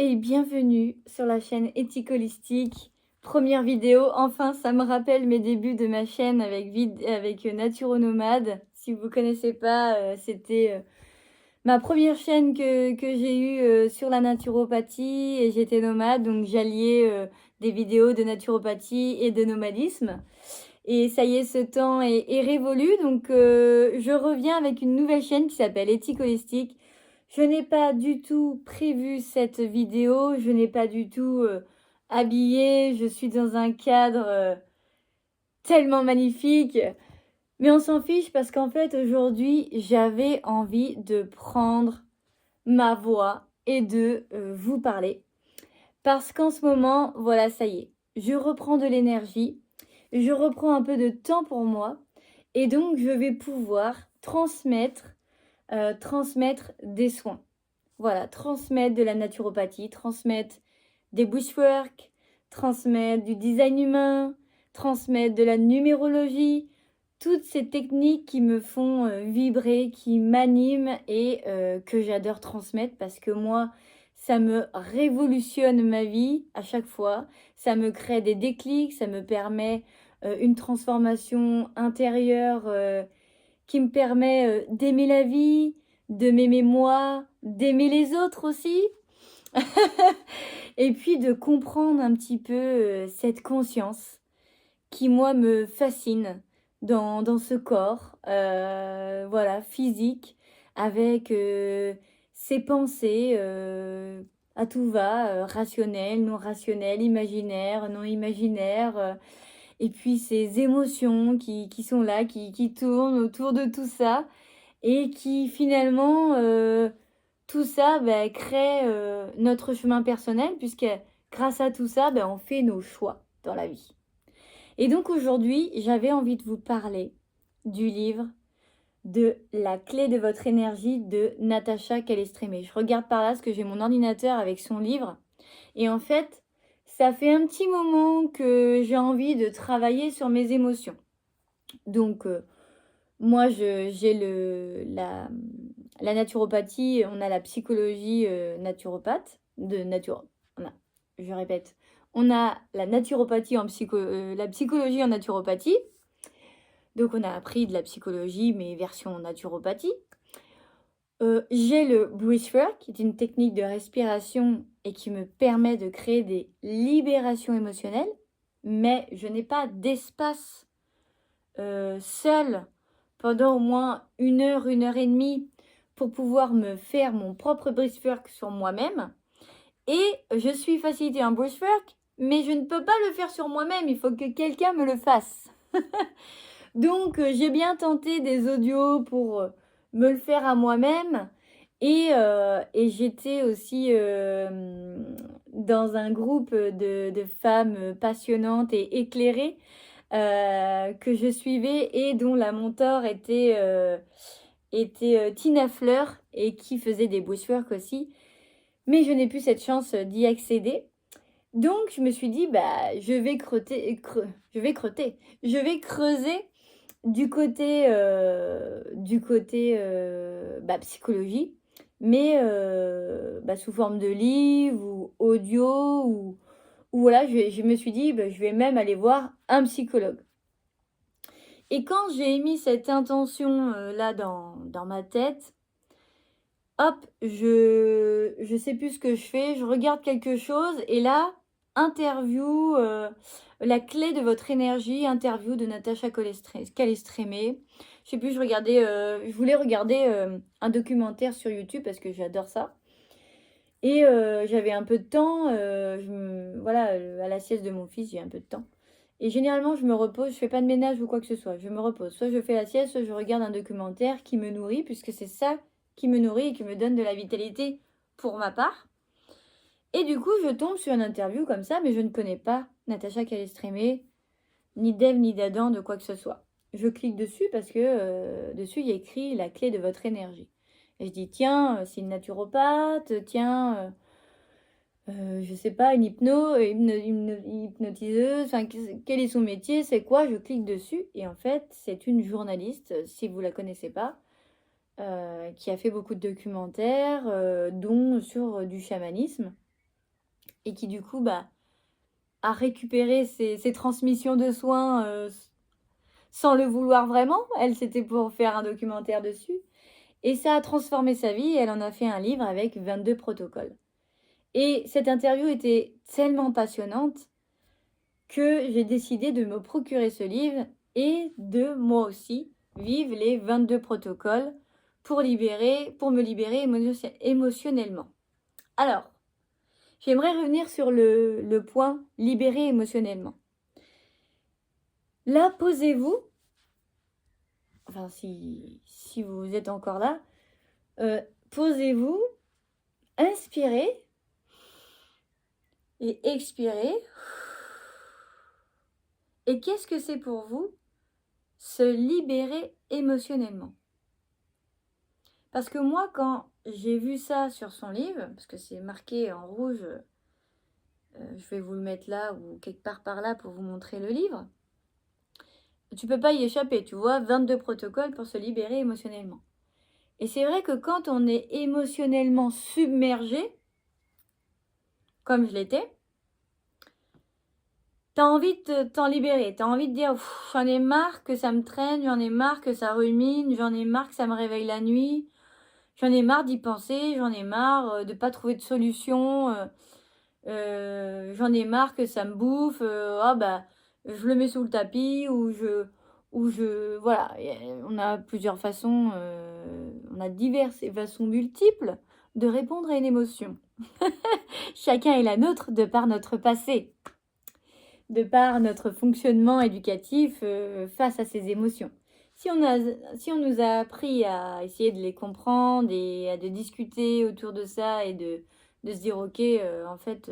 et bienvenue sur la chaîne Éthique Holistique. Première vidéo, enfin ça me rappelle mes débuts de ma chaîne avec Naturonomade. Si vous ne connaissez pas, c'était ma première chaîne que j'ai eue sur la naturopathie et j'étais nomade, donc j'alliais des vidéos de naturopathie et de nomadisme. Et ça y est, ce temps est révolu, donc je reviens avec une nouvelle chaîne qui s'appelle Éthique Holistique. Je n'ai pas du tout prévu cette vidéo, je n'ai pas du tout habillé, je suis dans un cadre tellement magnifique. Mais on s'en fiche parce qu'en fait, aujourd'hui, j'avais envie de prendre ma voix et de vous parler. Parce qu'en ce moment, voilà, ça y est, je reprends de l'énergie, je reprends un peu de temps pour moi et donc je vais pouvoir transmettre des soins. Voilà, transmettre de la naturopathie, transmettre des bushwork, transmettre du design humain, transmettre de la numérologie, toutes ces techniques qui me font vibrer, qui m'animent et que j'adore transmettre parce que moi, ça me révolutionne ma vie à chaque fois. Ça me crée des déclics, ça me permet une transformation intérieure qui me permet d'aimer la vie, de m'aimer moi, d'aimer les autres aussi. Et puis de comprendre un petit peu cette conscience qui, moi, me fascine dans ce corps, voilà, physique, avec ses pensées à tout va, rationnelles, non rationnelles, imaginaires, non imaginaires, et puis ces émotions qui sont là, qui tournent autour de tout ça, et qui finalement, tout ça crée notre chemin personnel, puisque grâce à tout ça, on fait nos choix dans la vie. Et donc aujourd'hui, j'avais envie de vous parler du livre de La clé de votre énergie de Natacha Calestrémé. Je regarde par là parce que j'ai mon ordinateur avec son livre. Et en fait, ça fait un petit moment que j'ai envie de travailler sur mes émotions. Donc, moi, j'ai la naturopathie, on a la psychologie naturopathe, je répète, on a la naturopathie la psychologie en naturopathie. Donc, on a appris de la psychologie, mais version naturopathie. J'ai le breathwork, qui est une technique de respiration et qui me permet de créer des libérations émotionnelles, mais je n'ai pas d'espace seul pendant au moins 1 heure et demie pour pouvoir me faire mon propre breathwork sur moi-même. Et je suis facilitée en breathwork, mais je ne peux pas le faire sur moi-même, il faut que quelqu'un me le fasse. Donc j'ai bien tenté des audios pour me le faire à moi-même. Et j'étais aussi dans un groupe de femmes passionnantes et éclairées que je suivais et dont la mentor était Tina Fleur et qui faisait des bushwork aussi. Mais je n'ai plus cette chance d'y accéder. Donc je me suis dit, je vais creuser du côté psychologie, mais sous forme de livre ou audio ou voilà, je me suis dit, je vais même aller voir un psychologue. Et quand j'ai émis cette intention là dans ma tête, hop, je sais plus ce que je fais, je regarde quelque chose et là, interview, la clé de votre énergie, interview de Natacha Calestrémé. Je sais plus, je voulais regarder un documentaire sur YouTube parce que j'adore ça. Et j'avais un peu de temps, voilà, à la sieste de mon fils, j'ai un peu de temps. Et généralement, je me repose, je fais pas de ménage ou quoi que ce soit, je me repose. Soit je fais la sieste, soit je regarde un documentaire qui me nourrit, puisque c'est ça qui me nourrit et qui me donne de la vitalité pour ma part. Et du coup, je tombe sur une interview comme ça, mais je ne connais pas Natacha Calestrémé, ni d'Ève, ni d'Adam, de quoi que ce soit. Je clique dessus parce que dessus, il y a écrit la clé de votre énergie. Et je dis, tiens, c'est une naturopathe, tiens, je sais pas, une hypnotiseuse, enfin, quel est son métier, c'est quoi? Je clique dessus et en fait, c'est une journaliste, si vous la connaissez pas, qui a fait beaucoup de documentaires, dont sur du chamanisme. et qui du coup bah, a récupéré ces transmissions de soins sans le vouloir vraiment. Elle, c'était pour faire un documentaire dessus. Et ça a transformé sa vie. Elle en a fait un livre avec 22 protocoles. Et cette interview était tellement passionnante que j'ai décidé de me procurer ce livre et de moi aussi vivre les 22 protocoles pour me libérer émotionnellement. Alors, j'aimerais revenir sur le point libérer émotionnellement. Là, posez-vous, enfin si vous êtes encore là, posez-vous, inspirez et expirez. Et qu'est-ce que c'est pour vous se libérer émotionnellement? Parce que moi, quand j'ai vu ça sur son livre, parce que c'est marqué en rouge, je vais vous le mettre là ou quelque part par là pour vous montrer le livre, tu peux pas y échapper, tu vois, 22 protocoles pour se libérer émotionnellement. Et c'est vrai que quand on est émotionnellement submergé, comme je l'étais, t'as envie de t'en libérer, t'as envie de dire j'en ai marre que ça me traîne, j'en ai marre que ça rumine, j'en ai marre que ça me réveille la nuit, j'en ai marre d'y penser, j'en ai marre de pas trouver de solution, j'en ai marre que ça me bouffe, ah bah je le mets sous le tapis voilà, on a plusieurs façons, on a diverses façons multiples de répondre à une émotion. Chacun est la nôtre de par notre passé, de par notre fonctionnement éducatif face à ces émotions. Si on nous a appris à essayer de les comprendre et à de discuter autour de ça et de se dire ok, en fait,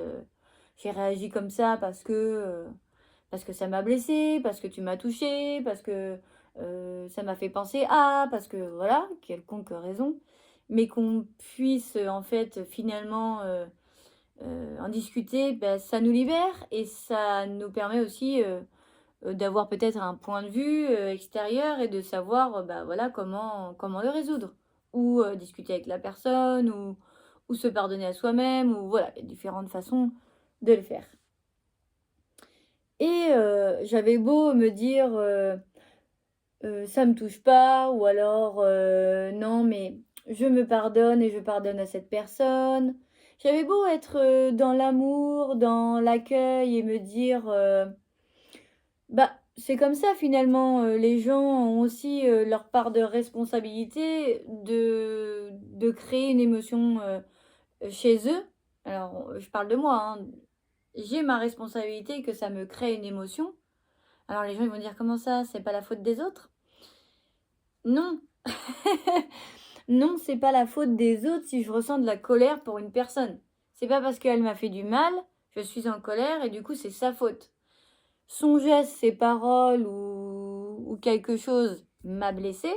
j'ai réagi comme ça parce que ça m'a blessé, parce que tu m'as touché, parce que ça m'a fait penser à, parce que voilà, quelconque raison, mais qu'on puisse en fait finalement en discuter, bah, ça nous libère et ça nous permet aussi d'avoir peut-être un point de vue extérieur et de savoir bah, voilà, comment le résoudre. Ou discuter avec la personne, ou se pardonner à soi-même, ou voilà, il y a différentes façons de le faire. Et j'avais beau me dire ça me touche pas, ou alors non, mais je me pardonne et je pardonne à cette personne. J'avais beau être dans l'amour, dans l'accueil et me dire bah c'est comme ça finalement, les gens ont aussi leur part de responsabilité de créer une émotion chez eux. Alors, je parle de moi, hein. J'ai ma responsabilité que ça me crée une émotion. Alors les gens ils vont dire comment ça, c'est pas la faute des autres? Non. Non, c'est pas la faute des autres si je ressens de la colère pour une personne. C'est pas parce qu'elle m'a fait du mal, je suis en colère et du coup c'est sa faute. Son geste, ses paroles ou quelque chose m'a blessé,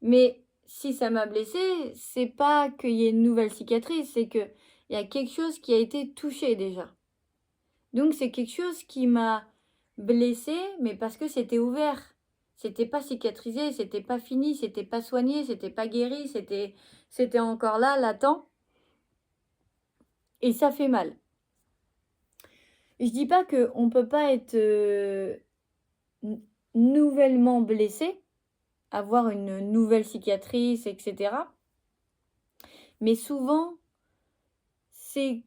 mais si ça m'a blessé, c'est pas qu'il y ait une nouvelle cicatrice, c'est qu'il y a quelque chose qui a été touché déjà. Donc c'est quelque chose qui m'a blessée, mais parce que c'était ouvert. C'était pas cicatrisé, c'était pas fini, c'était pas soigné, c'était pas guéri, c'était encore là, latent. Et ça fait mal. Je dis pas qu'on peut pas être nouvellement blessé, avoir une nouvelle cicatrice, etc. Mais souvent, c'est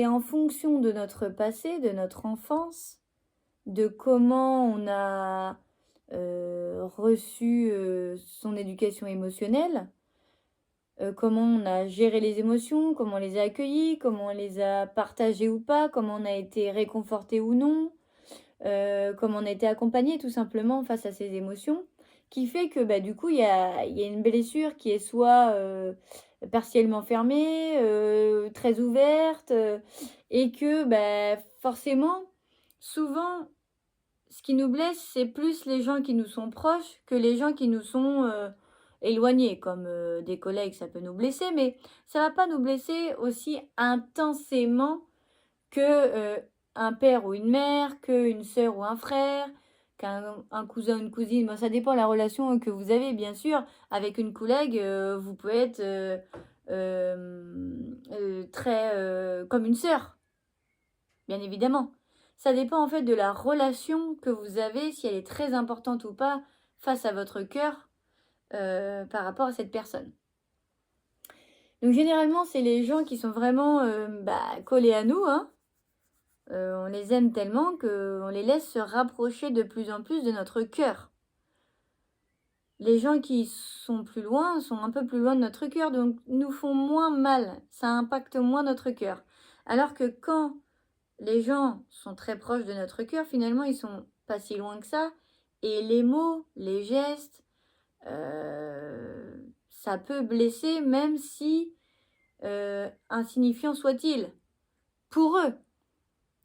en fonction de notre passé, de notre enfance, de comment on a reçu son éducation émotionnelle, comment on a géré les émotions, comment on les a accueillies, comment on les a partagées ou pas, comment on a été réconforté ou non, comment on a été accompagné tout simplement face à ces émotions, qui fait que bah, du coup il y a une blessure qui est soit partiellement fermée, très ouverte, et que bah, forcément, souvent, ce qui nous blesse, c'est plus les gens qui nous sont proches que les gens qui nous sont éloignés, comme des collègues, ça peut nous blesser, mais ça va pas nous blesser aussi intensément que un père ou une mère, qu'une sœur ou un frère, qu'un cousin ou une cousine. Bon, ça dépend de la relation que vous avez, bien sûr. Avec une collègue, vous pouvez être très comme une sœur. bien évidemment. Ça dépend en fait de la relation que vous avez, si elle est très importante ou pas face à votre cœur par rapport à cette personne. Donc généralement, c'est les gens qui sont vraiment collés à nous, hein. On les aime tellement qu'on les laisse se rapprocher de plus en plus de notre cœur. Les gens qui sont plus loin sont un peu plus loin de notre cœur, donc nous font moins mal, ça impacte moins notre cœur. Alors que quand les gens sont très proches de notre cœur, finalement, ils sont pas si loin que ça. Et les mots, les gestes, ça peut blesser même si insignifiant soit-il. Pour eux.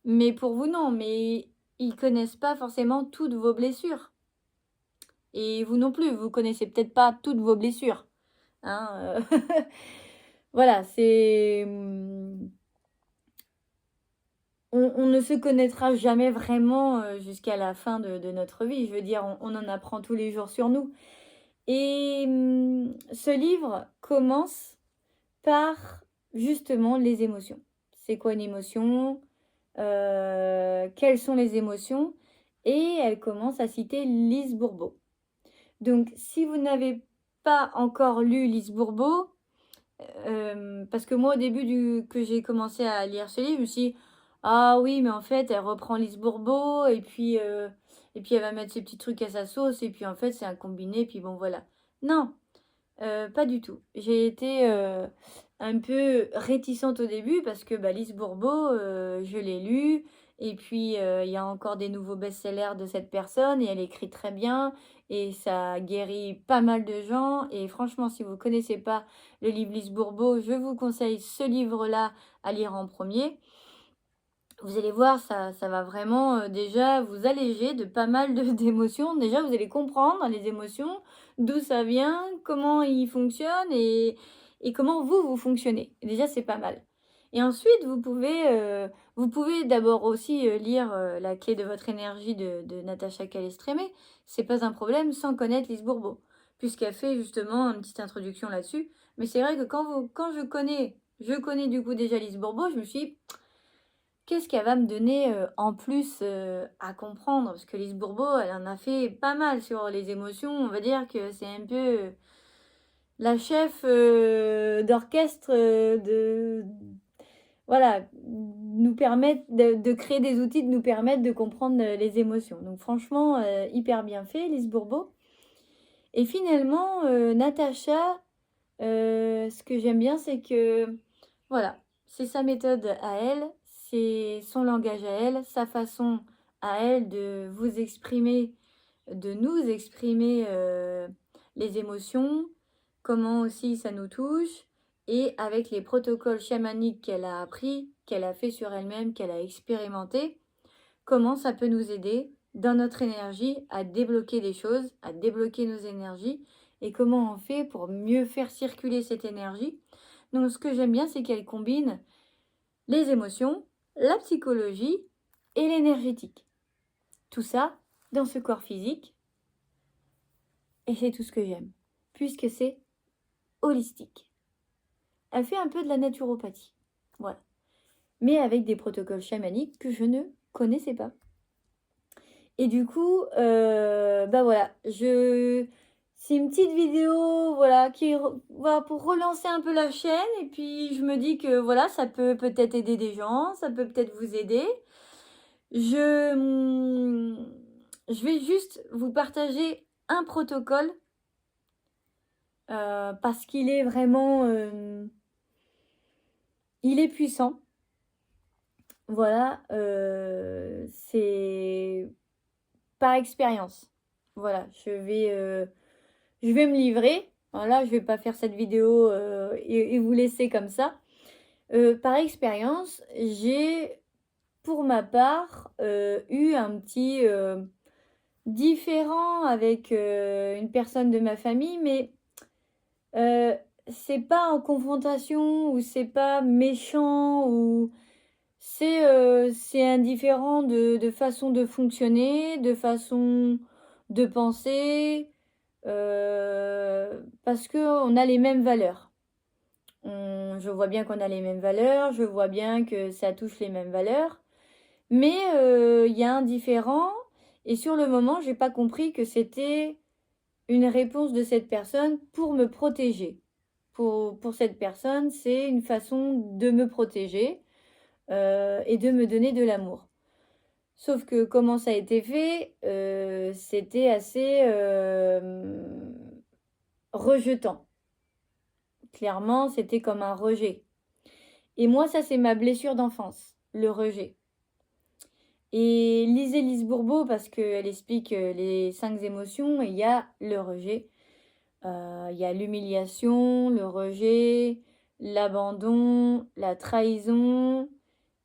Mais pour vous, non. Mais ils connaissent pas forcément toutes vos blessures. Et vous non plus, vous connaissez peut-être pas toutes vos blessures. Hein, voilà, c'est... On ne se connaîtra jamais vraiment jusqu'à la fin de notre vie. Je veux dire, on en apprend tous les jours sur nous. Et ce livre commence par justement les émotions. C'est quoi une émotion? Quelles sont les émotions? Et elle commence à citer Lise Bourbeau. Donc, si vous n'avez pas encore lu Lise Bourbeau, parce que moi, au début que j'ai commencé à lire ce livre, je me suis dit, ah oui, mais en fait, elle reprend Lise Bourbeau, et puis elle va mettre ses petits trucs à sa sauce, et puis en fait, c'est un combiné, et puis bon, voilà. Non, pas du tout. J'ai été un peu réticente au début, parce que Lise Bourbeau, je l'ai lu, et puis il y a encore des nouveaux best-sellers de cette personne, et elle écrit très bien, et ça guérit pas mal de gens. Et franchement, si vous ne connaissez pas le livre Lise Bourbeau, je vous conseille ce livre-là à lire en premier. Vous allez voir, ça va vraiment déjà vous alléger de pas mal d'émotions. Déjà, vous allez comprendre les émotions, d'où ça vient, comment ils fonctionnent et comment vous fonctionnez. Et déjà, c'est pas mal. Et ensuite, vous pouvez d'abord aussi lire La clé de votre énergie de Natacha Calestrémé. C'est pas un problème sans connaître Lise Bourbeau, puisqu'elle fait justement une petite introduction là-dessus. Mais c'est vrai que quand je connais du coup déjà Lise Bourbeau, je me suis dit, qu'est-ce qu'elle va me donner en plus à comprendre? Parce que Lise Bourbeau, elle en a fait pas mal sur les émotions. On va dire que c'est un peu la chef d'orchestre voilà, nous permettre de créer des outils, de nous permettre de comprendre les émotions. Donc franchement, hyper bien fait, Lise Bourbeau. Et finalement, Natacha, ce que j'aime bien, c'est que, voilà, c'est sa méthode à elle, c'est son langage à elle, sa façon à elle de vous exprimer, de nous exprimer les émotions, comment aussi ça nous touche, et avec les protocoles chamaniques qu'elle a appris, qu'elle a fait sur elle-même, qu'elle a expérimenté, comment ça peut nous aider dans notre énergie à débloquer des choses, à débloquer nos énergies, et comment on fait pour mieux faire circuler cette énergie. Donc ce que j'aime bien, c'est qu'elle combine les émotions, la psychologie et l'énergétique. Tout ça dans ce corps physique. Et c'est tout ce que j'aime, puisque c'est holistique. Elle fait un peu de la naturopathie. Voilà. Mais avec des protocoles chamaniques que je ne connaissais pas. Et du coup, voilà, c'est une petite vidéo, voilà, voilà, pour relancer un peu la chaîne. Et puis, je me dis que, voilà, ça peut peut-être aider des gens, ça peut peut-être vous aider. Je vais juste vous partager un protocole parce qu'il est vraiment... il est puissant. Voilà, c'est par expérience. Voilà, je vais me livrer. Voilà, je vais pas faire cette vidéo et vous laisser comme ça. Par expérience, j'ai, pour ma part, eu un petit différend avec une personne de ma famille, mais c'est pas en confrontation ou c'est pas méchant ou c'est indifférent de façon de fonctionner, de façon de penser, parce qu'on a les mêmes valeurs. Je vois bien qu'on a les mêmes valeurs, je vois bien que ça touche les mêmes valeurs. Mais il y a un différent et sur le moment, j'ai pas compris que c'était une réponse de cette personne pour me protéger. Pour cette personne, c'est une façon de me protéger et de me donner de l'amour. Sauf que comment ça a été fait, c'était assez rejetant. Clairement, c'était comme un rejet. Et moi, ça, c'est ma blessure d'enfance, le rejet. Et lisez Lise Bourbeau parce qu'elle explique les 5 émotions et il y a le rejet. Il y a l'humiliation, le rejet, l'abandon, la trahison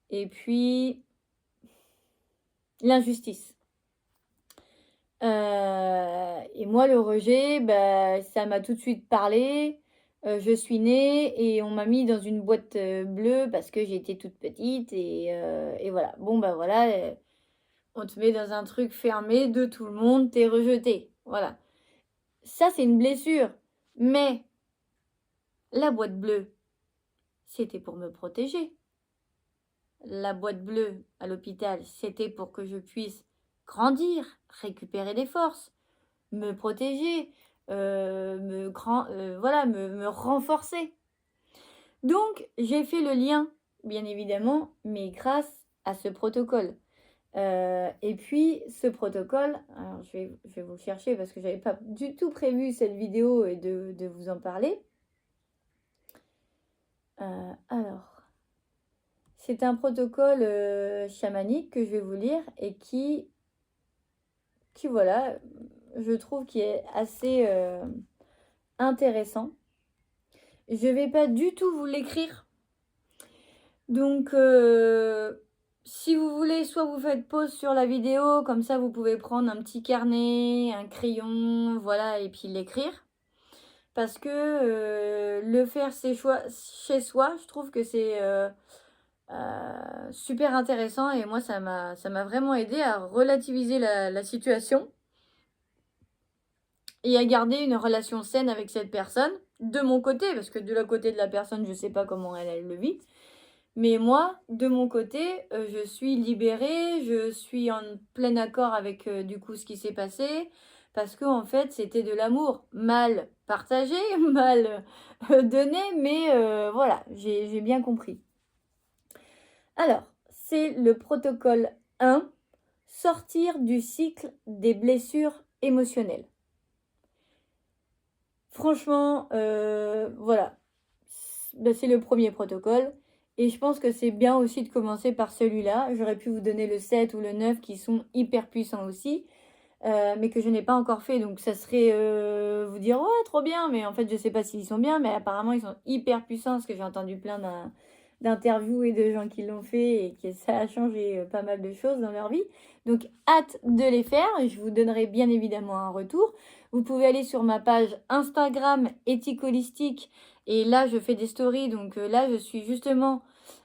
et puis l'injustice. Et moi, le rejet, bah, ça m'a tout de suite parlé. Je suis née et on m'a mis dans une boîte bleue parce que j'étais toute petite et voilà. Bon, bah voilà, on te met dans un truc fermé de tout le monde, t'es rejeté. Voilà. Ça, c'est une blessure. Mais la boîte bleue, c'était pour me protéger. La boîte bleue à l'hôpital, c'était pour que je puisse grandir, récupérer des forces, me protéger, voilà, me renforcer. Donc, j'ai fait le lien, bien évidemment, mais grâce à ce protocole. Et puis, ce protocole, alors je vais vous le chercher parce que j'avais pas du tout prévu cette vidéo et de vous en parler. Alors, c'est un protocole chamanique que je vais vous lire et qui voilà, je trouve qui est assez intéressant. Je vais pas du tout vous l'écrire. Donc, si vous voulez, soit vous faites pause sur la vidéo, comme ça vous pouvez prendre un petit carnet, un crayon, voilà, et puis l'écrire. Parce que le faire chez soi, je trouve que c'est super intéressant et moi ça m'a vraiment aidé à relativiser la situation et à garder une relation saine avec cette personne de mon côté, parce que de la côté de la personne, je sais pas comment elle le vit. Mais moi, de mon côté, je suis libérée, je suis en plein accord avec du coup ce qui s'est passé, parce que en fait, c'était de l'amour mal partagé, mal donné, mais voilà, j'ai bien compris. Alors, c'est le protocole 1, sortir du cycle des blessures émotionnelles. Franchement, voilà, c'est le premier protocole. Et je pense que c'est bien aussi de commencer par celui-là. J'aurais pu vous donner le 7 ou le 9 qui sont hyper puissants aussi, mais que je n'ai pas encore fait. Donc ça serait vous dire, ouais, trop bien, mais en fait, je ne sais pas s'ils sont bien, mais apparemment, ils sont hyper puissants parce que j'ai entendu plein d'interviews et de gens qui l'ont fait et que ça a changé pas mal de choses dans leur vie. Donc hâte de les faire. Je vous donnerai bien évidemment un retour. Vous pouvez aller sur ma page Instagram éthique holistique et là je fais des stories. Donc là je suis justement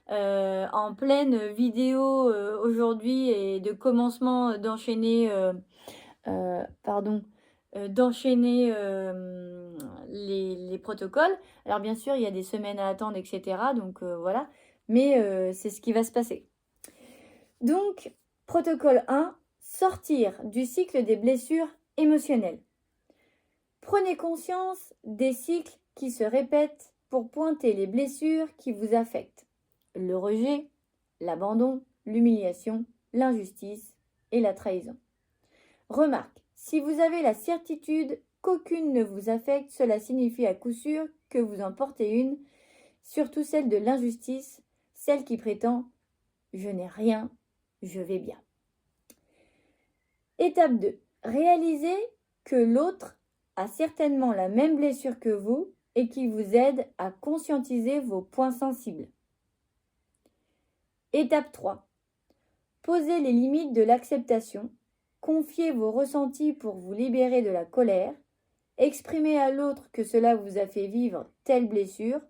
en pleine vidéo aujourd'hui et de commencement d'enchaîner d'enchaîner les protocoles. Alors bien sûr, il y a des semaines à attendre, etc. Donc voilà, mais c'est ce qui va se passer. Donc, protocole 1, sortir du cycle des blessures émotionnelles. Prenez conscience des cycles qui se répètent pour pointer les blessures qui vous affectent. Le rejet, l'abandon, l'humiliation, l'injustice et la trahison. Remarque, si vous avez la certitude qu'aucune ne vous affecte, cela signifie à coup sûr que vous en portez une, surtout celle de l'injustice, celle qui prétend « je n'ai rien, je vais bien ». Étape 2. Réalisez que l'autre a certainement la même blessure que vous et qui vous aide à conscientiser vos points sensibles. Étape 3. Posez les limites de l'acceptation. Confiez vos ressentis pour vous libérer de la colère. Exprimez à l'autre que cela vous a fait vivre telle blessure.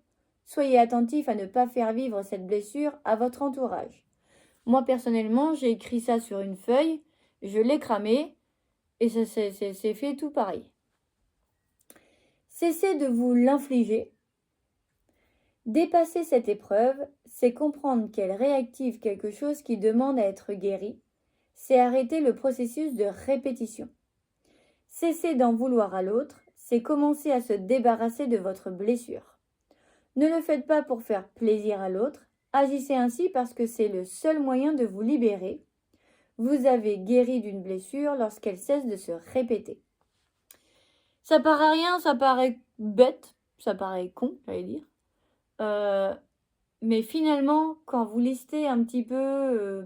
Soyez attentif à ne pas faire vivre cette blessure à votre entourage. Moi, personnellement, j'ai écrit ça sur une feuille, je l'ai cramé et c'est fait tout pareil. Cessez de vous l'infliger. Dépasser cette épreuve, c'est comprendre qu'elle réactive quelque chose qui demande à être guéri, c'est arrêter le processus de répétition. Cesser d'en vouloir à l'autre, c'est commencer à se débarrasser de votre blessure. Ne le faites pas pour faire plaisir à l'autre, agissez ainsi parce que c'est le seul moyen de vous libérer. Vous avez guéri d'une blessure lorsqu'elle cesse de se répéter. Ça paraît rien, ça paraît bête, ça paraît con, j'allais dire. Mais finalement, quand vous listez un petit peu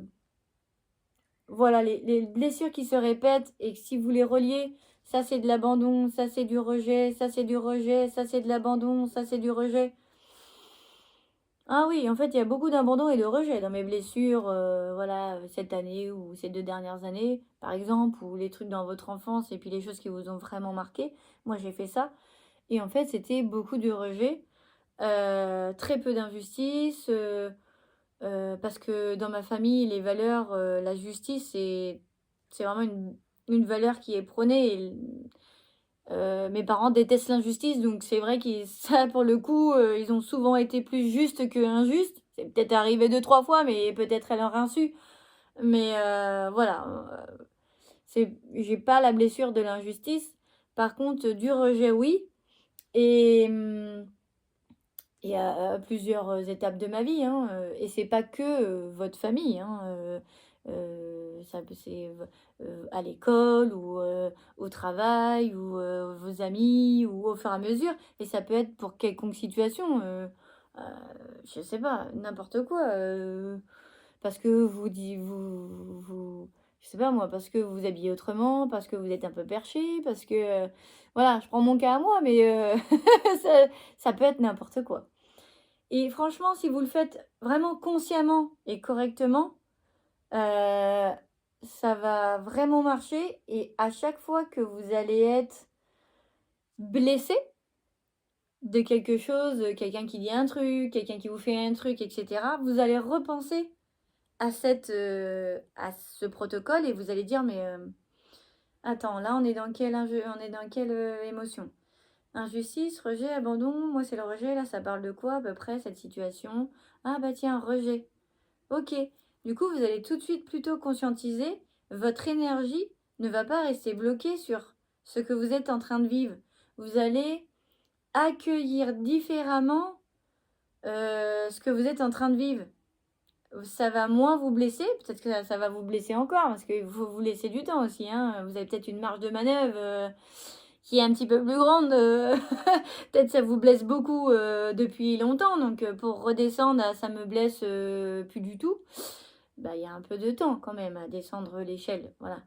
voilà, les blessures qui se répètent et que si vous les reliez, ça c'est de l'abandon, ça c'est du rejet, ça c'est du rejet, ça c'est de l'abandon, ça c'est du rejet. Ah oui, en fait, il y a beaucoup d'abandon et de rejet dans mes blessures, voilà, cette année ou ces 2 dernières années, par exemple, ou les trucs dans votre enfance et puis les choses qui vous ont vraiment marqué. Moi, j'ai fait ça et en fait, c'était beaucoup de rejet, très peu d'injustice, parce que dans ma famille, les valeurs, la justice, c'est vraiment une valeur qui est prônée et mes parents détestent l'injustice, donc c'est vrai que ça, pour le coup, ils ont souvent été plus justes que injustes. C'est peut-être arrivé 2 3 fois, mais peut-être à leur insu. Mais voilà, j'ai pas la blessure de l'injustice. Par contre, du rejet, oui. Et il y a plusieurs étapes de ma vie, hein, et c'est pas que votre famille, hein, ça peut c'est à l'école ou au travail ou vos amis ou au fur et à mesure, et ça peut être pour quelconque situation, heu, je sais pas, n'importe quoi, parce que vous je sais pas moi, parce que vous vous habillez autrement, parce que vous êtes un peu perché, parce que, voilà, je prends mon cas à moi, mais ça peut être n'importe quoi. Et franchement, si vous le faites vraiment consciemment et correctement, ça va vraiment marcher et à chaque fois que vous allez être blessé de quelque chose, quelqu'un qui dit un truc, quelqu'un qui vous fait un truc et cetera, vous allez repenser à ce protocole et vous allez dire: «Mais, attends, là, on est dans quelle, émotion? Injustice, rejet, abandon, moi c'est le rejet, là ça parle de quoi à peu près cette situation? Ah bah tiens, rejet. OK. Du coup, vous allez tout de suite plutôt conscientiser, votre énergie ne va pas rester bloquée sur ce que vous êtes en train de vivre. Vous allez accueillir différemment ce que vous êtes en train de vivre. Ça va moins vous blesser, peut-être que ça va vous blesser encore, parce qu'il faut vous laisser du temps aussi, hein. Vous avez peut-être une marge de manœuvre qui est un petit peu plus grande. Peut-être ça vous blesse beaucoup depuis longtemps, donc pour redescendre à ça me blesse plus du tout, bah il y a un peu de temps quand même à descendre l'échelle, voilà.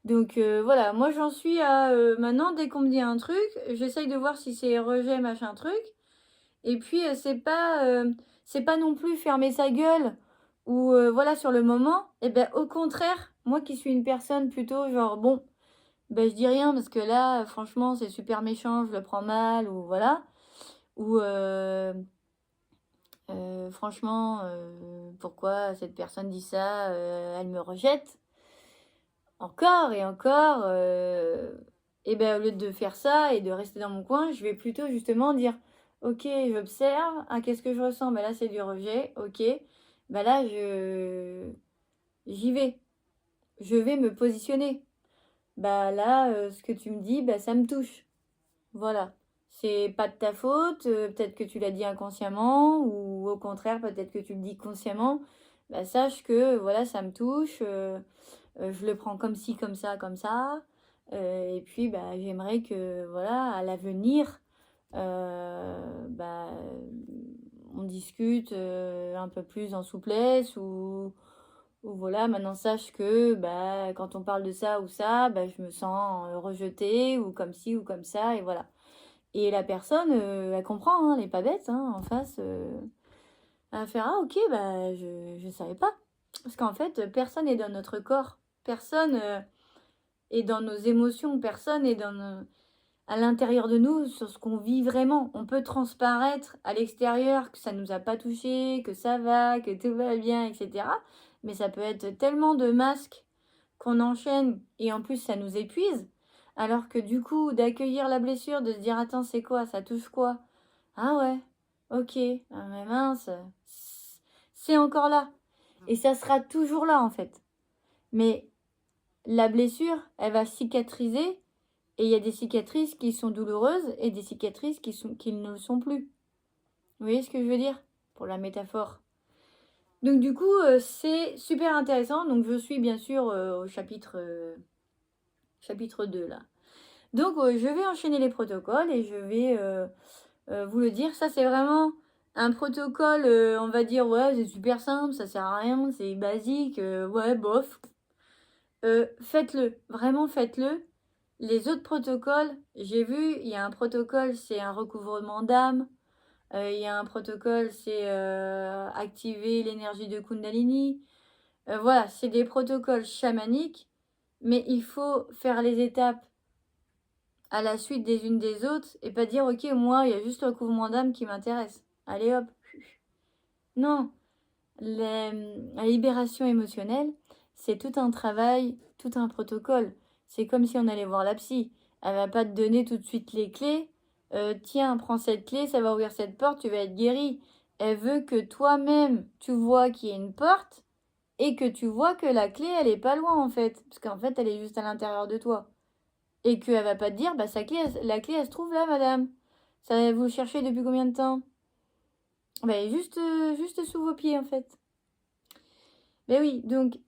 Donc voilà, moi j'en suis à maintenant, dès qu'on me dit un truc, j'essaye de voir si c'est rejet, machin truc. Et puis, c'est pas non plus fermer sa gueule ou voilà, sur le moment. Et ben au contraire, moi qui suis une personne plutôt genre: «Bon, ben je dis rien parce que là, franchement, c'est super méchant, je le prends mal» ou voilà. Ou «Franchement, pourquoi cette personne dit ça? Elle me rejette». Encore et encore, et ben, au lieu de faire ça et de rester dans mon coin, je vais plutôt justement dire: «OK, j'observe. Ah, qu'est-ce que je ressens? Bah, là, c'est du rejet. OK. Bah, là, je j'y vais. Je vais me positionner. Bah, là, ce que tu me dis, bah, ça me touche. Voilà. C'est pas de ta faute, peut-être que tu l'as dit inconsciemment ou au contraire, peut-être que tu le dis consciemment. Bah, sache que, voilà, ça me touche, je le prends comme ci, comme ça, et puis, bah, j'aimerais que, voilà, à l'avenir, bah, on discute, un peu plus en souplesse ou voilà, maintenant sache que, bah, quand on parle de ça ou ça, bah, je me sens, rejetée ou comme ci ou comme ça et voilà. Et la personne, elle comprend, hein, elle est pas bête, hein, en face, elle va faire: «Ah OK, bah, je savais pas». Parce qu'en fait, personne n'est dans notre corps. Personne, est dans nos émotions. Personne est dans nos à l'intérieur de nous, sur ce qu'on vit vraiment. On peut transparaître à l'extérieur que ça nous a pas touché, que ça va, que tout va bien et cetera. Mais ça peut être tellement de masques qu'on enchaîne et en plus ça nous épuise. Alors que du coup, d'accueillir la blessure, de se dire: «Attends, c'est quoi? Ça touche quoi? Ah ouais. Ok, ah, mais mince, c'est encore là. Et ça sera toujours là en fait. Mais la blessure, elle va cicatriser. Et il y a des cicatrices qui sont douloureuses et des cicatrices qui ne le sont plus. Vous voyez ce que je veux dire? Pour la métaphore. Donc du coup, c'est super intéressant. Donc je suis bien sûr au chapitre 2 là. Donc je vais enchaîner les protocoles et je vais vous le dire. Ça c'est vraiment un protocole, on va dire, ouais, c'est super simple, ça sert à rien, c'est basique, ouais, bof. Faites-le, vraiment faites-le. Les autres protocoles, j'ai vu, il y a un protocole, c'est un recouvrement d'âme. Il y a un protocole, c'est activer l'énergie de Kundalini. Voilà, c'est des protocoles chamaniques, mais il faut faire les étapes à la suite des unes des autres et pas dire, ok, moi, il y a juste le recouvrement d'âme qui m'intéresse. Allez hop. Non, la libération émotionnelle, c'est tout un travail, tout un protocole. C'est comme si on allait voir la psy. Elle va pas te donner tout de suite les clés. Tiens, prends cette clé, ça va ouvrir cette porte, tu vas être guéri. Elle veut que toi-même, tu vois qu'il y a une porte et que tu vois que la clé, elle est pas loin en fait. Parce qu'en fait, elle est juste à l'intérieur de toi. Et qu'elle va pas te dire, bah la clé, elle se trouve là, madame. Ça, vous cherchez depuis combien de temps? Bah, juste sous vos pieds en fait. Mais oui, donc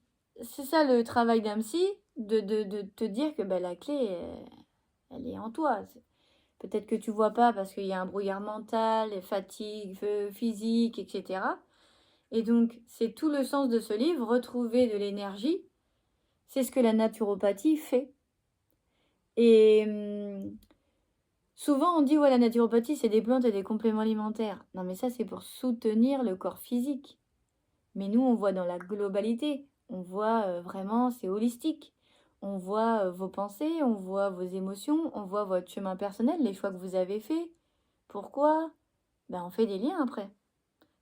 c'est ça le travail d'un psy, de te dire que bah, la clé, elle est en toi. Peut-être que tu vois pas parce qu'il y a un brouillard mental, fatigue physique, etc. Et donc, c'est tout le sens de ce livre, retrouver de l'énergie. C'est ce que la naturopathie fait. Et souvent, on dit, ouais, la naturopathie, c'est des plantes et des compléments alimentaires. Non, mais ça, c'est pour soutenir le corps physique. Mais nous, on voit dans la globalité. On voit vraiment, c'est holistique. On voit vos pensées, on voit vos émotions, on voit votre chemin personnel, les choix que vous avez faits. Pourquoi? Ben, on fait des liens après.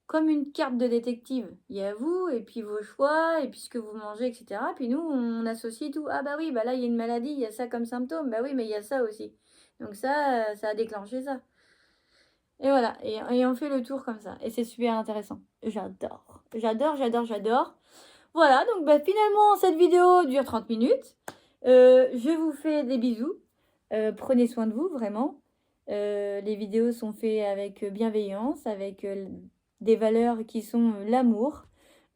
Comme une carte de détective. Il y a vous, et puis vos choix, et puis ce que vous mangez, etc. Puis nous, on associe tout. Ah bah oui, bah là, il y a une maladie, il y a ça comme symptôme. Bah oui, mais il y a ça aussi. Donc ça a déclenché ça. Et voilà, et on fait le tour comme ça. Et c'est super intéressant. J'adore. J'adore, j'adore, j'adore. Voilà, donc bah, finalement, cette vidéo dure 30 minutes. Je vous fais des bisous. Prenez soin de vous, vraiment. Les vidéos sont faites avec bienveillance, avec des valeurs qui sont l'amour,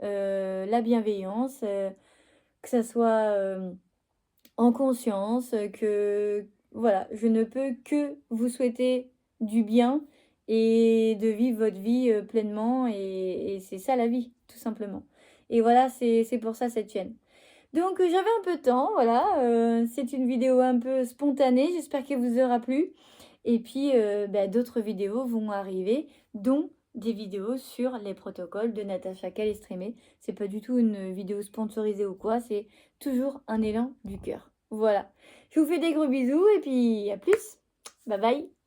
la bienveillance, que ça soit en conscience, que voilà, je ne peux que vous souhaiter du bien et de vivre votre vie pleinement et c'est ça la vie, tout simplement. Et voilà, c'est pour ça cette chaîne. Donc j'avais un peu de temps, voilà, c'est une vidéo un peu spontanée, j'espère qu'elle vous aura plu. Et puis bah, d'autres vidéos vont arriver, dont des vidéos sur les protocoles de Natacha Calestrémé. C'est pas du tout une vidéo sponsorisée ou quoi, c'est toujours un élan du cœur. Voilà. Je vous fais des gros bisous et puis à plus. Bye bye.